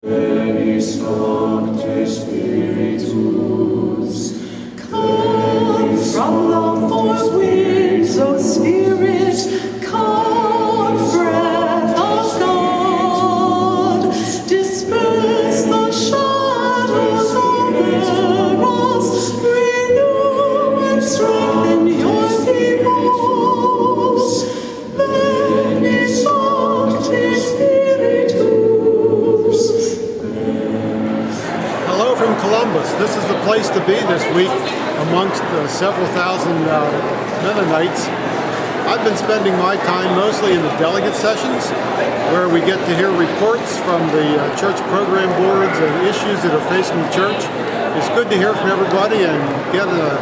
Venis Sancte Spiritus, come from the four winds, O Spirit, come, breath of God, disperse the shadows over us, renew and strengthen your people. Venis Sancte Spiritus. Hello from Columbus. This is the place to be this week amongst several thousand Mennonites. I've been spending my time mostly in the delegate sessions, where we get to hear reports from the church program boards and issues that are facing the church. It's good to hear from everybody and get a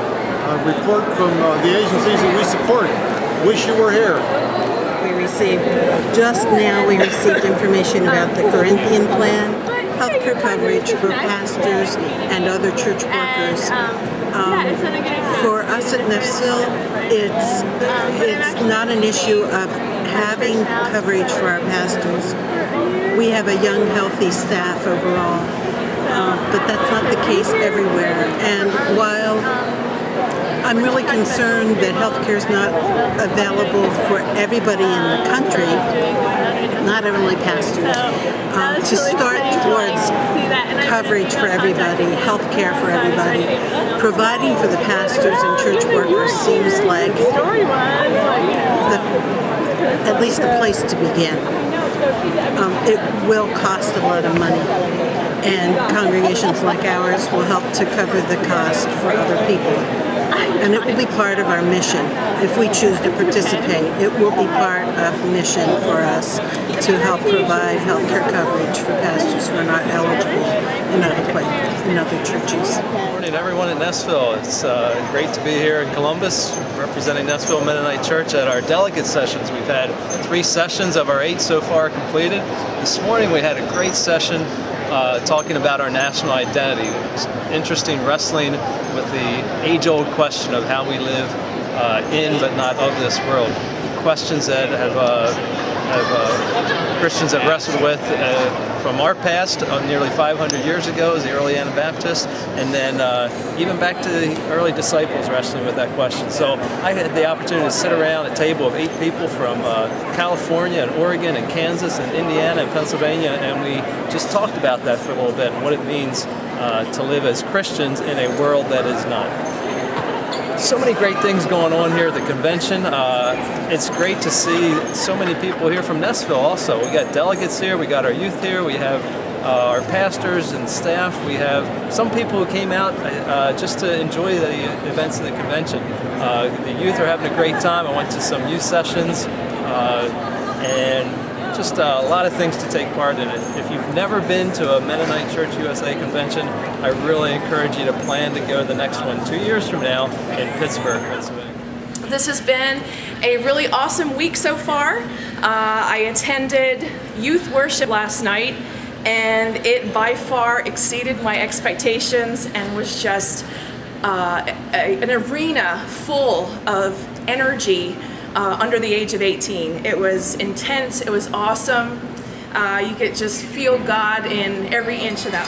report from the agencies that we support. Wish you were here. Just now we received information about the Corinthian plan, healthcare coverage for pastors and other church workers. For us at Nefsil, it's not an issue of having coverage for our pastors. We have a young, healthy staff overall, but that's not the case everywhere. And while I'm really concerned that healthcare is not available for everybody in the country, not only pastors, to start towards coverage for everybody, healthcare for everybody, providing for the pastors and church workers seems like at least a place to begin. It will cost a lot of money, and congregations like ours will help to cover the cost for other people. And it will be part of our mission. If we choose to participate, it will be part of mission for us to help provide healthcare coverage for pastors who are not eligible in other places, in other churches. Good morning, everyone at Nashville. It's great to be here in Columbus, representing Nashville Mennonite Church at our delegate sessions. We've had 3 sessions of our 8 so far completed. This morning we had a great session talking about our national identity. It was interesting, wrestling with the age-old question of how we live in but not of this world. Questions that Christians have wrestled with from our past, nearly 500 years ago as the early Anabaptists, and then even back to the early disciples wrestling with that question. So I had the opportunity to sit around a table of 8 people from California and Oregon and Kansas and Indiana and Pennsylvania, and we just talked about that for a little bit and what it means to live as Christians in a world that is not. So many great things going on here at the convention. It's great to see so many people here from Nashville also. We got delegates here, we got our youth here, we have our pastors and staff. We have some people who came out just to enjoy the events of the convention. The youth are having a great time. I went to some youth sessions and just a lot of things to take part in. If you've never been to a Mennonite Church USA convention, I really encourage you to plan to go to the next one 2 years from now in Pittsburgh, Pennsylvania. This has been a really awesome week so far. I attended youth worship last night, and it by far exceeded my expectations and was just an arena full of energy under the age of 18. It was intense, it was awesome. You could just feel God in every inch of that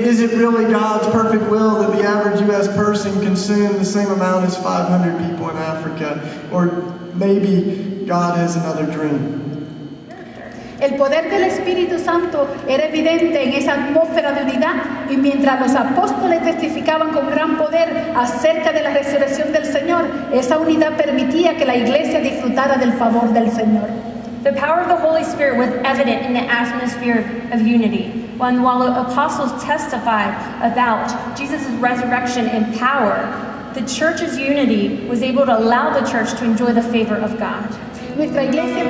Is it really God's perfect will that the average U.S. person consume the same amount as 500 people in Africa? Or maybe God has another dream. El poder del Espíritu Santo era evidente en esa atmósfera de unidad, y mientras los apóstoles testificaban con gran poder acerca de la resurrección del Señor, esa unidad permitía que la iglesia disfrutara del favor del Señor. The power of the Holy Spirit was evident in the atmosphere of unity. While the apostles testified about Jesus' resurrection and power, the church's unity was able to allow the church to enjoy the favor of God. Nuestra iglesia